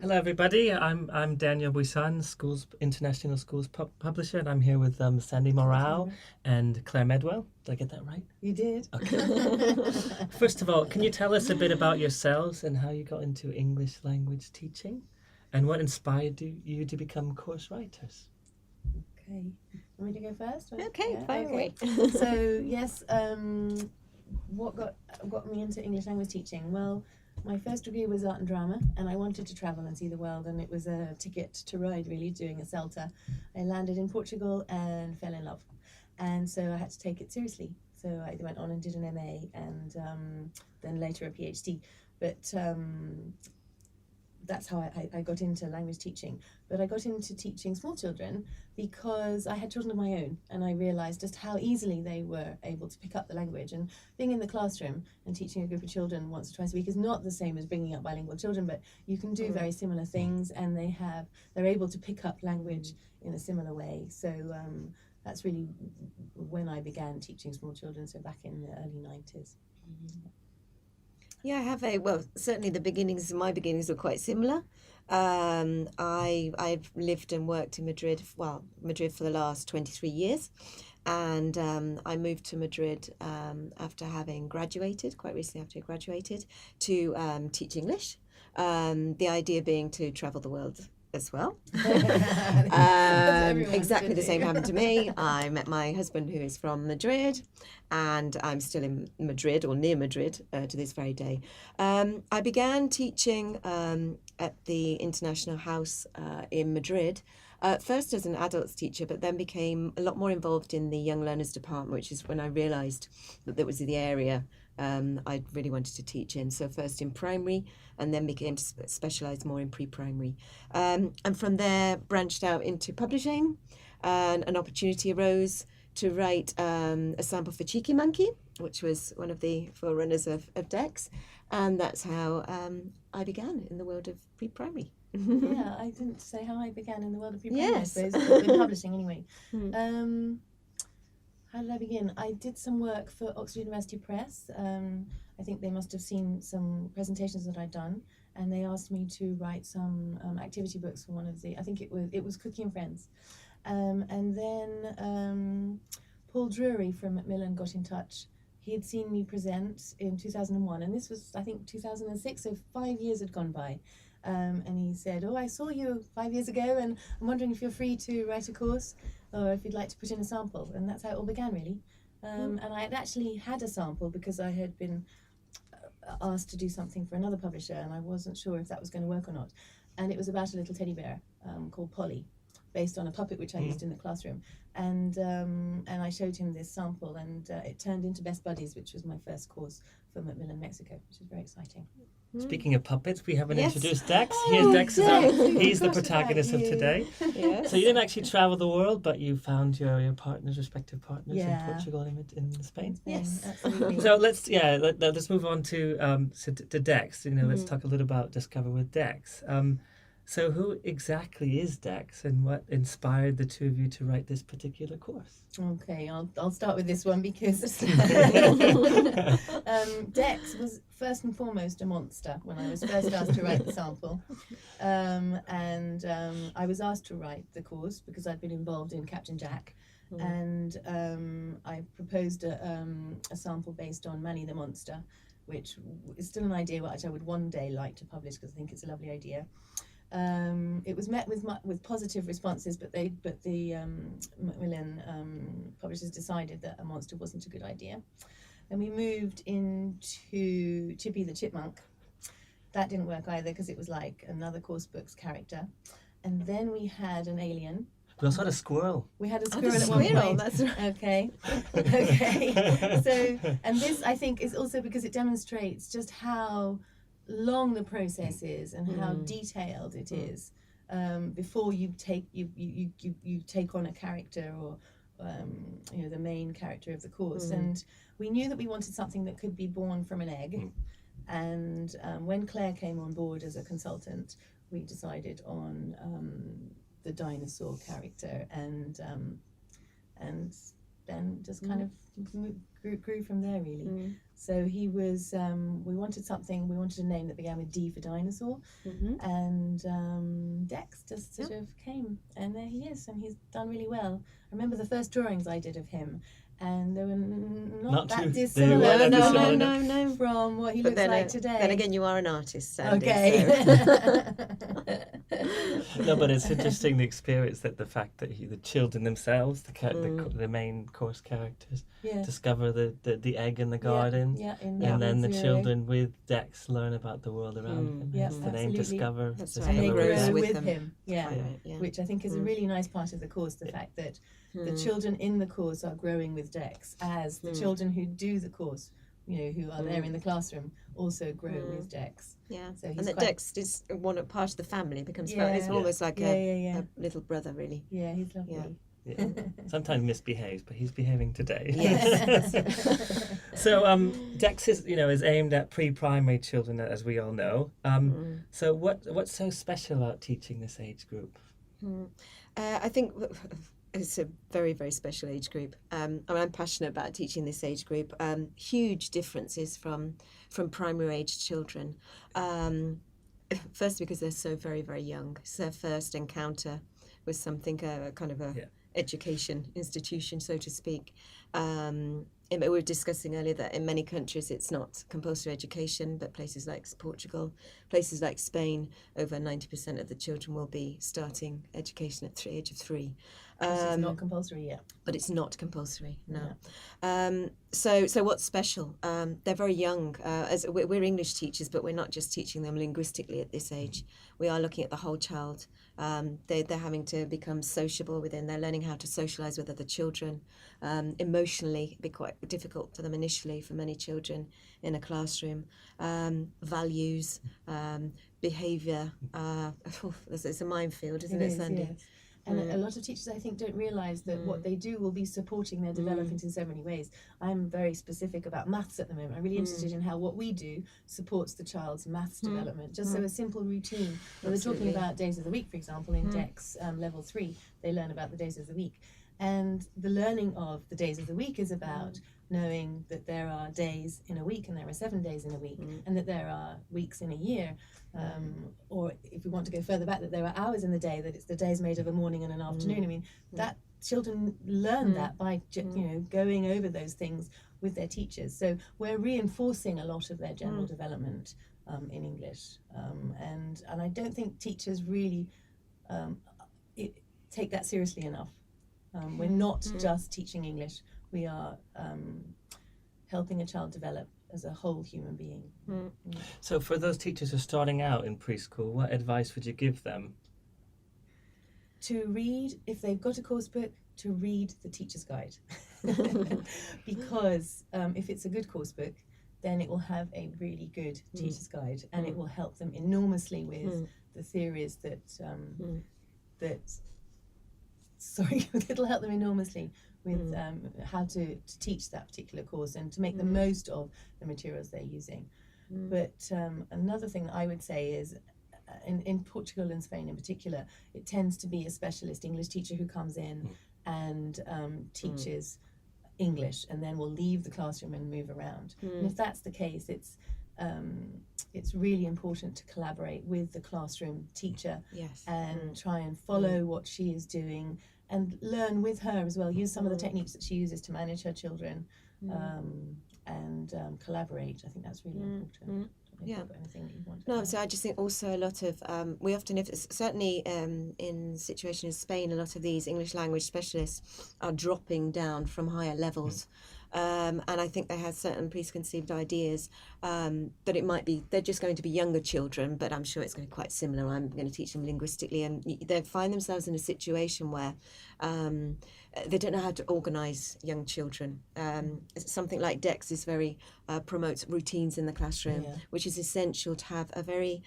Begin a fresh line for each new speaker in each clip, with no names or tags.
Hello, everybody. I'm Daniel Buisson, international schools publisher, and I'm here with Sandy Morale and Claire Medwell. Did I get that right?
You did.
Okay. First of all, can you tell us a bit about yourselves and how you got into English language teaching, and what inspired you to become course writers?
Okay. Want me to go first?
Okay,
Yeah,
fire away.
So yes, what got me into English language teaching? Well, my first degree was art and drama, and I wanted to travel and see the world, and it was a ticket to ride, really, doing a CELTA. I landed in Portugal and fell in love, and so I had to take it seriously. So I went on and did an MA, and then later a PhD. But that's how I got into language teaching. But I got into teaching small children because I had children of my own, and I realised just how easily they were able to pick up the language. And being in the classroom and teaching a group of children once or twice a week is not the same as bringing up bilingual children, but you can do very similar things, and they're able to pick up language in a similar way. So that's really when I began teaching small children, so back in the early 90s.
Yeah, I have certainly my beginnings were quite similar. I've lived and worked in Madrid for the last 23 years. And I moved to Madrid after having graduated, quite recently after I graduated, to teach English. The idea being to travel the world as well. Exactly the same happened to me. I met my husband, who is from Madrid, and I'm still in Madrid or near Madrid to this very day. I began teaching at the International House in Madrid, first as an adults teacher, but then became a lot more involved in the Young Learners Department, which is when I realised that was the area I really wanted to teach in. So first in primary, and then became specialised more in pre-primary. And from there, branched out into publishing, and an opportunity arose to write a sample for Cheeky Monkey, which was one of the forerunners of Dex. And that's how I began in the world of pre-primary.
Yeah, I didn't say how I began in the world of pre-primary,
Yes.
I suppose, in publishing anyway.
Hmm.
How did I begin? I did some work for Oxford University Press. I think they must have seen some presentations that I'd done, and they asked me to write some activity books for one of the, I think it was Cookie and Friends. And then Paul Drury from Macmillan got in touch. He had seen me present in 2001, and this was, I think, 2006, so 5 years had gone by. And he said, "Oh, I saw you 5 years ago, and I'm wondering if you're free to write a course, or if you'd like to put in a sample." And that's how it all began, really. And I had actually had a sample because I had been asked to do something for another publisher, and I wasn't sure if that was going to work or not. And it was about a little teddy bear called Polly, based on a puppet which I used in the classroom. And I showed him this sample, and it turned into Best Buddies, which was my first course for Macmillan, Mexico, which is very exciting.
Speaking of puppets, we haven't
Yes.
introduced Dex.
Oh,
Here's Dex.
Dex.
He's the
Of course,
protagonist of
about you.
today.
Yes.
So you didn't actually travel the world, but you found your partners, respective partners, in
Yeah.
Portugal and in Spain.
Yes.
Absolutely.
So let's move on to Dex. Let's talk a little about Discover with Dex. So who exactly is Dex, and what inspired the two of you to write this particular course?
Okay, I'll start with this one because Dex was first and foremost a monster when I was first asked to write the sample. And I was asked to write the course because I'd been involved in Captain Jack. And I proposed a sample based on Manny the Monster, which is still an idea which I would one day like to publish because I think it's a lovely idea. It was met with positive responses, but the Macmillan publishers decided that a monster wasn't a good idea. And we moved into Chippy the Chipmunk. That didn't work either because it was like another course book's character. And then we had an alien.
We also had a squirrel.
We had a
Oh,
squirrel
the
at one
squirrel,
point.
that's right.
Okay. Okay. So, and this I think is also because it demonstrates just how long the process is and how detailed it is before you take on a character or the main character of the course. And we knew that we wanted something that could be born from an egg. And when Claire came on board as a consultant, we decided on the dinosaur character, and then just kind of grew from there, really. So he was, we wanted a name that began with D for dinosaur, and Dex just sort of came, and there he is, and he's done really well. I remember the first drawings I did of him, and they were not that dissimilar
No.
from what he looks like today.
Then again, you are an artist, Sandy.
Okay.
No, but it's interesting the experience that the fact that the children themselves, the main course characters, discover the egg in the garden, and then the children with Dex learn about the world around them.
Yeah,
the name discover.
And they grow with him.
Yeah.
Which I think is a really nice part of the course. The fact that the children in the course are growing with Dex, as the children who do the course, who are there in the classroom, also grow with Dex.
Yeah,
so
and that Dex is part of the family, becomes it's almost like a little brother, really.
Yeah, he's lovely.
Yeah. Sometimes misbehaves, but he's behaving today.
Yes.
So Dex is aimed at pre-primary children, as we all know. So what's so special about teaching this age group?
I think it's a very, very special age group. I'm passionate about teaching this age group. Huge differences from primary age children. First, because they're so very, very young. It's their first encounter with something, kind of a education institution, so to speak. We were discussing earlier that in many countries it's not compulsory education, but places like Portugal, places like Spain, over 90% of the children will be starting education at the age of 3.
It's not compulsory yet.
But it's not compulsory, no. Yeah. So what's special? They're very young. As we're English teachers, but we're not just teaching them linguistically at this age. We are looking at the whole child. They're having to become sociable within. They're learning how to socialise with other children. Emotionally, it'd be quite difficult for them initially, for many children in a classroom. Values, behaviour. It's a minefield, isn't it, Sandy?
Yes. And a lot of teachers, I think, don't realise that what they do will be supporting their development in so many ways. I'm very specific about maths at the moment. I'm really interested in how what we do supports the child's maths development. Just so a simple routine. Well, they're talking about days of the week, for example, in Dex level 3, they learn about the days of the week. And the learning of the days of the week is about knowing that there are days in a week and there are 7 days in a week, and that there are weeks in a year. Or if we want to go further back, that there are hours in the day, that it's the days made of a morning and an afternoon. I mean, that children learn that by going over those things with their teachers. So we're reinforcing a lot of their general development in English, and I don't think teachers really take that seriously enough. We're not just teaching English, we are helping a child develop as a whole human being.
So for those teachers who are starting out in preschool, what advice would you give them?
To read, if they've got a course book, to read the teacher's guide. Because if it's a good course book, then it will have a really good teacher's guide, and it will help them enormously with the theories it'll help them enormously with how to teach that particular course and to make the most of the materials they're using. But another thing that I would say is, in Portugal and Spain in particular, it tends to be a specialist English teacher who comes in and teaches English, and then will leave the classroom and move around. And if that's the case, it's really important to collaborate with the classroom teacher and try and follow what she is doing and learn with her as well. Use some of the techniques that she uses to manage her children, and collaborate. I think that's really important.
No, so I just think also a lot of we often, certainly in situations in Spain, a lot of these English language specialists are dropping down from higher levels. And I think they have certain preconceived ideas that it might be they're just going to be younger children, but I'm sure it's going to be quite similar. I'm going to teach them linguistically, and they find themselves in a situation where they don't know how to organise young children. Something like Dex is very promotes routines in the classroom, which is essential to have a very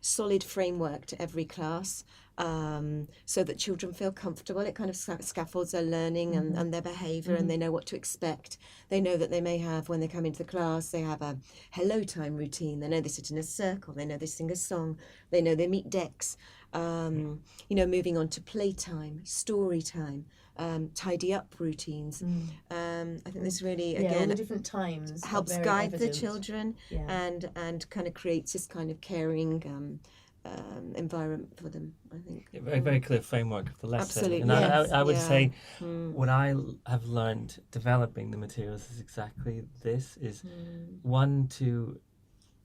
solid framework to every class. so that children feel comfortable. It kind of scaffolds their learning and their behaviour, and they know what to expect. They know that they may have, when they come into the class, they have a hello time routine. They know they sit in a circle. They know they sing a song. They know they meet decks. Moving on to playtime, story time, tidy up routines. I think this really,
all
again,
the different times
helps
are very
guide the
evident.
children and kind of creates this kind of caring environment for them, I think.
A very, very clear framework of the lesson.
Absolutely.
And
Yes.
I would say
Mm.
what I have learned developing the materials is exactly this, is one, to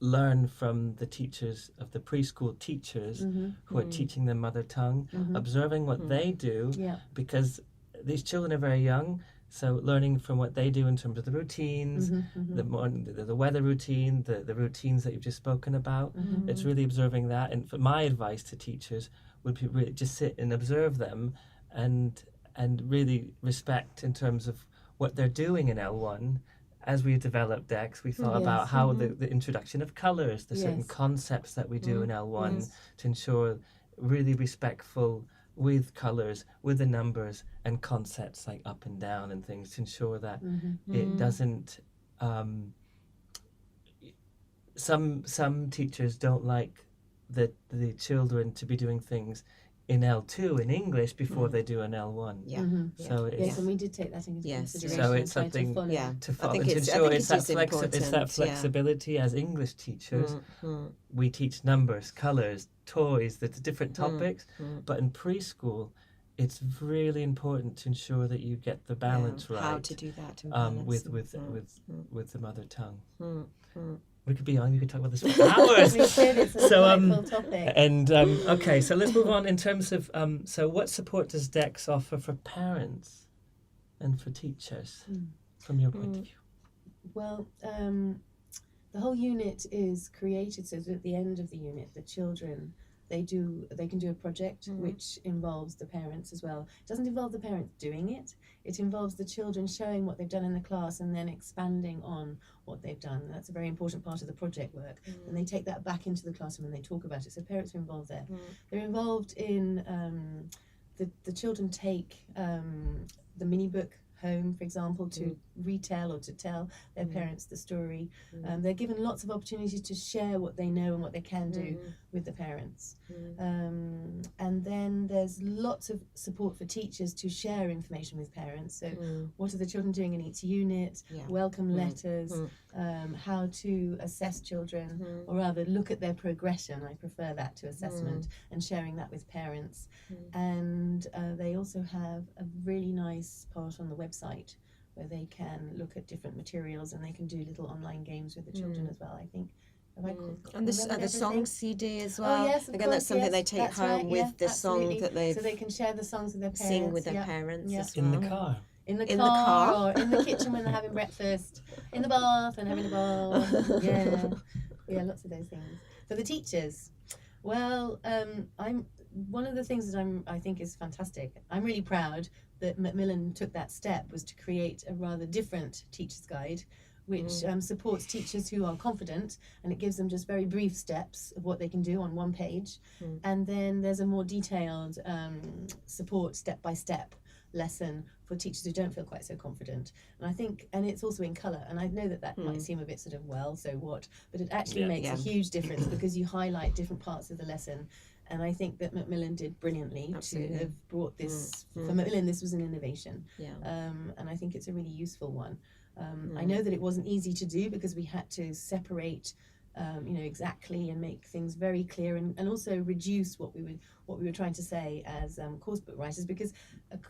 learn from the teachers of the preschool teachers who are teaching them mother tongue, observing what they do,
Yeah.
because these children are very young. So learning from what they do in terms of the routines, the weather routine, the routines that you've just spoken about, it's really observing that. And for my advice to teachers would be really just sit and observe them and really respect in terms of what they're doing in L1. As we developed DEX, we thought about how the introduction of colours, the certain concepts that we do in L1 to ensure really respectful with colours, with the numbers and concepts like up and down and things, to ensure that it doesn't. Some teachers don't like the children to be doing things in L2 in English before they do an L1.
Yeah.
So it's,
Yes, and we did take that into consideration.
So it's
and tried to
something-
follow.
Yeah.
to
I
follow,
think
to
it's- I
ensure
think
it's
it
that,
is
it's that
important, yeah.
flexibility as English teachers. We teach numbers, colours, toys, the different topics, but in preschool it's really important to ensure that you get the balance right.
How to do that and balance.
With the mother tongue. We could be on. We could talk about this for hours.
We did, it's a delightful topic.
And okay, so let's move on in terms of so what support does DEX offer for parents and for teachers from your point of view?
Well, the whole unit is created so that at the end of the unit, the children they can do a project which involves the parents as well. It doesn't involve the parents doing it. It involves the children showing what they've done in the class and then expanding on what they've done. That's a very important part of the project work. And they take that back into the classroom and they talk about it. So parents are involved there. They're involved in the children take the mini book home, for example, to retell or to tell their parents the story. They're given lots of opportunities to share what they know and what they can do with the parents. And then there's lots of support for teachers to share information with parents. So what are the children doing in each unit, welcome letters, how to assess children, or rather look at their progression. I prefer that to assessment, and sharing that with parents. And they also have a really nice part on the website where they can look at different materials and they can do little online games with the children as well, I think.
And the song CD as well.
Oh, yes, of
Again,
course,
that's something
yes,
they take
that's
home
right,
with the
absolutely.
song that they've
so they can share the songs with their parents.
sing with their parents as well.
In the car.
In the
In the
car,
car.
or in the kitchen when they're having breakfast, in the bath and having a bath. Yeah, lots of those things. For the teachers, well, I'm one of the things that I think is fantastic. I'm really proud that Macmillan took that step, was to create a rather different teacher's guide, which supports teachers who are confident, and it gives them just very brief steps of what they can do on one page. And then there's a more detailed support step-by-step lesson for teachers who don't feel quite so confident. And I think, and it's also in colour, and I know that might seem a bit sort of, well, so what, but it actually makes a huge difference because you highlight different parts of the lesson. And I think that Macmillan did brilliantly to have brought this, for Macmillan this was an innovation. And I think it's a really useful one. I know that it wasn't easy to do because we had to separate exactly and make things very clear, and also reduce what we were trying to say as course book writers, because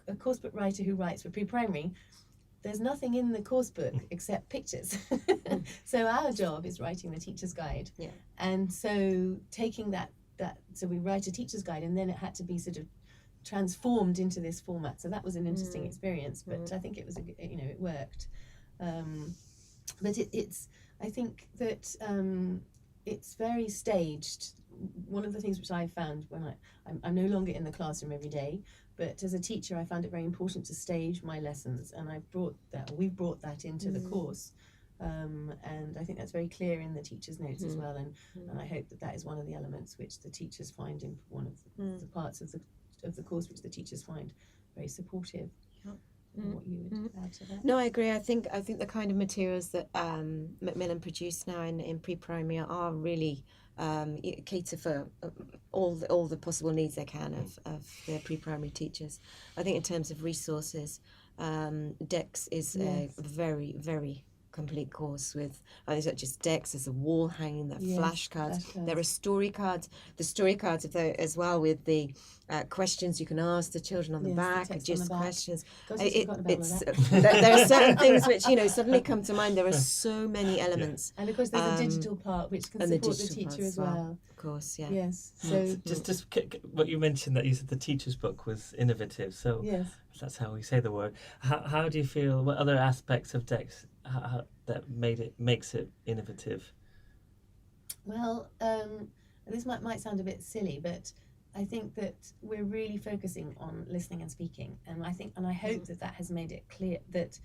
a course book writer who writes for pre-primary, there's nothing in the course book except pictures. So our job is writing the teacher's guide. And so taking that so we write a teacher's guide, and then it had to be sort of transformed into this format. So that was an interesting experience, but I think it was it worked. But it's I think that it's very staged. One of the things which I found when I'm no longer in the classroom every day, but as a teacher I found it very important to stage my lessons, and we've brought that into the course. And I think that's very clear in the teacher's notes as well, and I hope that is one of the elements which the teachers find in one of the parts of the course which the teachers find very supportive. What you would add to that?
No, I agree. I think the kind of materials that Macmillan produce now in pre-primary are really cater for all the possible needs they can of their pre-primary teachers. I think in terms of resources, DEX is a very, very complete course with, it's not just decks, there's a wall hanging, there are flashcards, there are story cards, the story cards as well with the questions you can ask the children on the back, just questions. There are certain things which, suddenly come to mind. There are so many elements.
And of course there's a digital part which can support the teacher as well.
Of course, yeah.
Yes. So
just what you mentioned, that you said the teacher's book was innovative. So
yes.
That's how we say the word. How do you feel? What other aspects of DEX that makes it innovative?
Well, this might sound a bit silly, but I think that we're really focusing on listening and speaking, and I hope that has made it clear that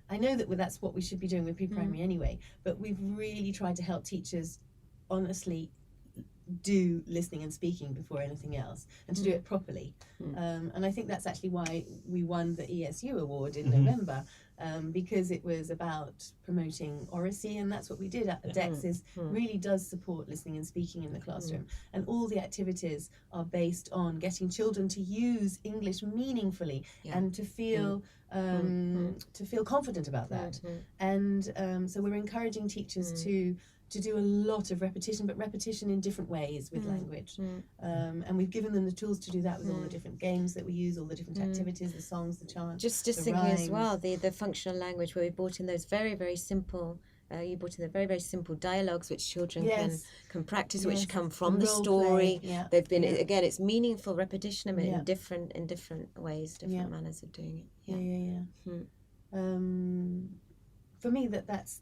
I know that that's what we should be doing with pre-primary anyway. But we've really tried to help teachers honestly do listening and speaking before anything else, and to do it properly. And I think that's actually why we won the ESU award in November, because it was about promoting oracy, and that's what we did at DEX, is really does support listening and speaking in the classroom. And all the activities are based on getting children to use English meaningfully and to feel confident about that. And so we're encouraging teachers to do a lot of repetition, but repetition in different ways with language. And we've given them the tools to do that with all the different games that we use, all the different activities, the songs, the chants,
Just
the
thinking
rhymes.
as well, the functional language, where we brought in those very, very simple, you brought in the very, very simple dialogues which children can practice, which come from the story. They've been, again, it's meaningful repetition of it in different ways, different manners of doing it.
For me, that's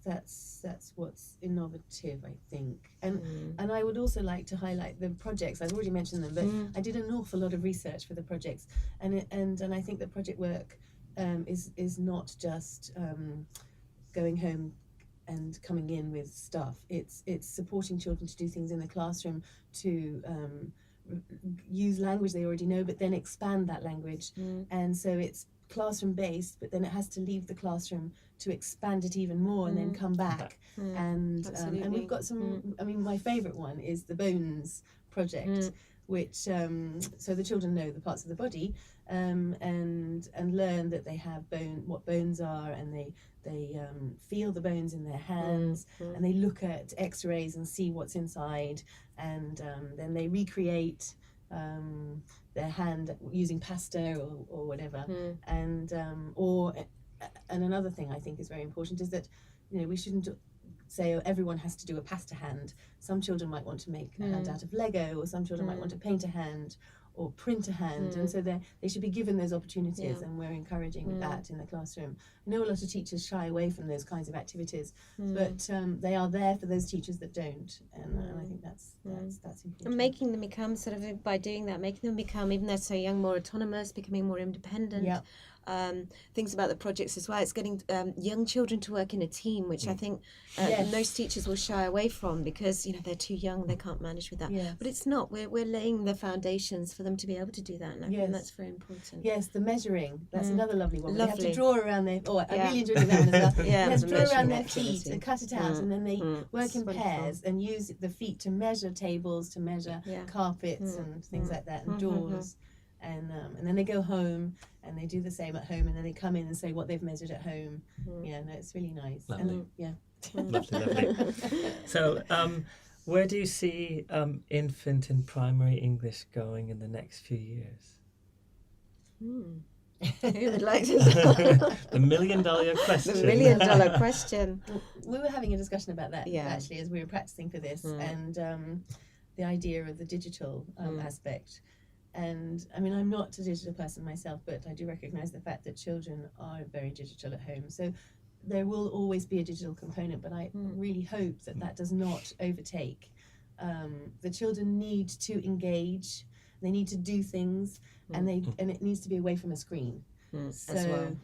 what's innovative, I think, and I would also like to highlight the projects. I've already mentioned them, but I did an awful lot of research for the projects, and I think that project work is not just going home and coming in with stuff. It's supporting children to do things in the classroom, to use language they already know, but then expand that language, and so it's classroom based, but then it has to leave the classroom to expand it even more and then come back. And we've got some, I mean, my favourite one is the Bones project, which so the children know the parts of the body, and learn that they have what bones are, and they feel the bones in their hands, and they look at x-rays and see what's inside, and then they recreate their hand using pasta or whatever. And another thing I think is very important is that we shouldn't say, oh, everyone has to do a pasta hand. Some children might want to make a hand out of Lego, or some children might want to paint a hand or print a hand, and so they should be given those opportunities, and we're encouraging that in the classroom. I know a lot of teachers shy away from those kinds of activities, but they are there for those teachers that don't, and I think that's important.
And making them become, sort of, by doing that, making them become, even though they're so young, more autonomous, becoming more independent. Things about the projects as well, it's getting young children to work in a team, which I think most teachers will shy away from, because they're too young, they can't manage with that. But it's not, we're laying the foundations for them to be able to do that, and I think that's very important.
Yes, the measuring, that's another lovely one. They have to draw around their, I really enjoyed that one as well. They have to draw around their feet and cut it out, and then they work in pairs and use the feet to measure tables, to measure carpets and things like that, and doors. And then they go home and they do the same at home, and then they come in and say what they've measured at home. It's really nice.
Lovely.
And,
lovely. So where do you see infant and primary English going in the next few years?
Who would like to know?
The $1 million question.
The $1 million question.
We were having a discussion about that actually as we were practicing for this, and the idea of the digital aspect. And I mean, I'm not a digital person myself, but I do recognise the fact that children are very digital at home. So there will always be a digital component, but I really hope that does not overtake. The children need to engage, they need to do things, and it needs to be away from a screen. So
as well.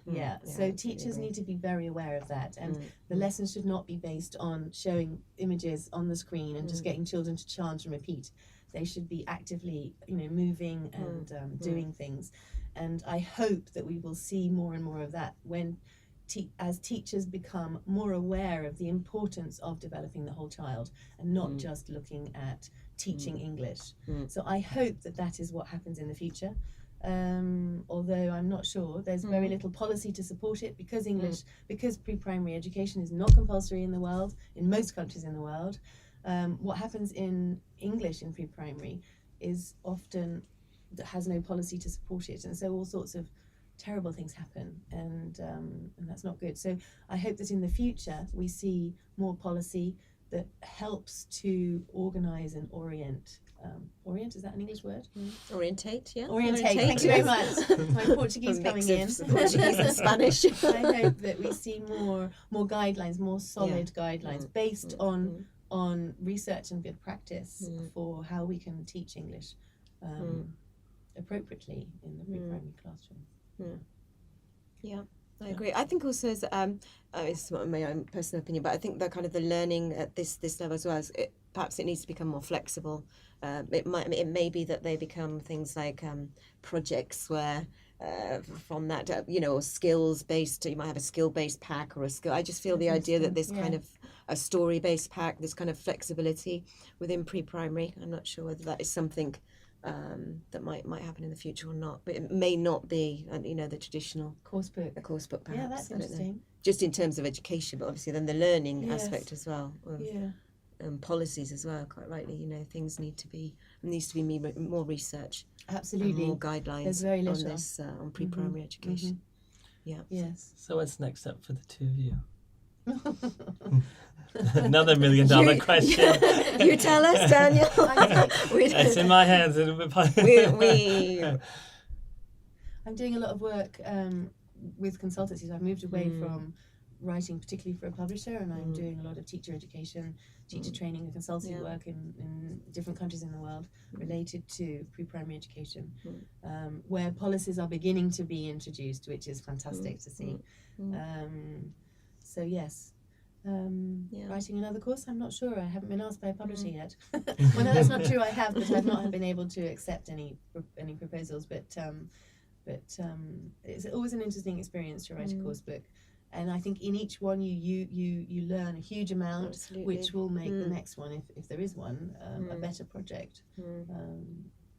so teachers need to be very aware of that, and the lessons should not be based on showing images on the screen and just getting children to chant and repeat. They should be actively, moving and doing things. And I hope that we will see more and more of that when, as teachers become more aware of the importance of developing the whole child and not just looking at teaching English. So I hope that that is what happens in the future. Although I'm not sure, there's very little policy to support it because because pre-primary education is not compulsory in the world, in most countries in the world. What happens in English in pre-primary is often that has no policy to support it, and so all sorts of terrible things happen, and that's not good. So I hope that in the future we see more policy that helps to organise and orient. Orient, is that an English word?
Orientate, yeah.
Orientate. Thank you very much. My Portuguese coming in.
Portuguese and Spanish.
I hope that we see more guidelines, more solid guidelines based on research and good practice for how we can teach English appropriately in the pre-primary classroom.
Yeah, I agree. I think also as it's my own personal opinion, but I think that kind of the learning at this level as well is perhaps it needs to become more flexible. It may be that they become things like projects where from that or skills based. You might have a skill based pack or a skill. I just feel the idea that this kind of a story based pack, this kind of flexibility within pre-primary. I'm not sure whether that is something that might happen in the future or not, but it may not be the traditional
course book.
A course book, perhaps.
Yeah, that's interesting.
Just in terms of education, but obviously then the learning aspect as well. Policies as well, quite rightly, things needs to be more research.
Absolutely.
And more guidelines.
There's very little
on this on pre-primary education. Yeah.
Yes.
So what's next up for the two of you? Another $1 million question.
You tell us, Daniel.
It's in my hands.
I'm doing a lot of work with consultancies. I've moved away from writing particularly for a publisher, and I'm doing a lot of teacher education, teacher training and consulting work in different countries in the world related to pre-primary education, where policies are beginning to be introduced, which is fantastic to see. So yes, writing another course, I'm not sure. I haven't been asked by a publisher yet. Well, no, that's not true. I have, but I've not been able to accept any proposals. But it's always an interesting experience to write a course book. And I think in each one you learn a huge amount,
Absolutely.
which will make the next one, if there is one, a better project.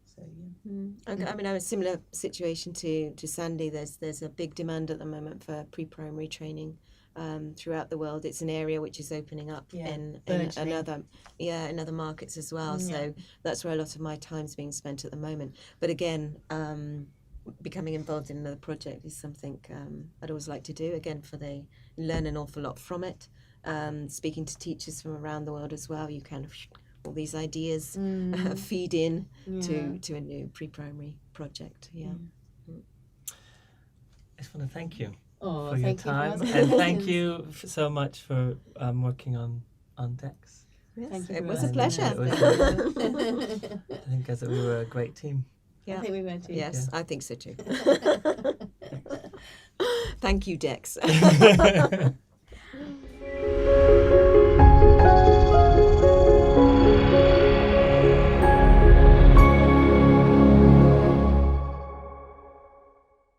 So yeah.
I mean, I'm a similar situation to Sandy. There's a big demand at the moment for pre-primary training throughout the world. It's an area which is opening up in other markets as well. So that's where a lot of my time's being spent at the moment. But again, becoming involved in another project is something I'd always like to do. Again, learn an awful lot from it. Speaking to teachers from around the world as well, you kind of all these ideas feed in to a new pre-primary project. I
just want to thank you
for
your time, and thank you so much for working on Dex.
Yes,
Thank you
it
very
was a
much.
pleasure.
I think we were a great team.
I think we were too.
Yes, I think so too. Thank you, Dex.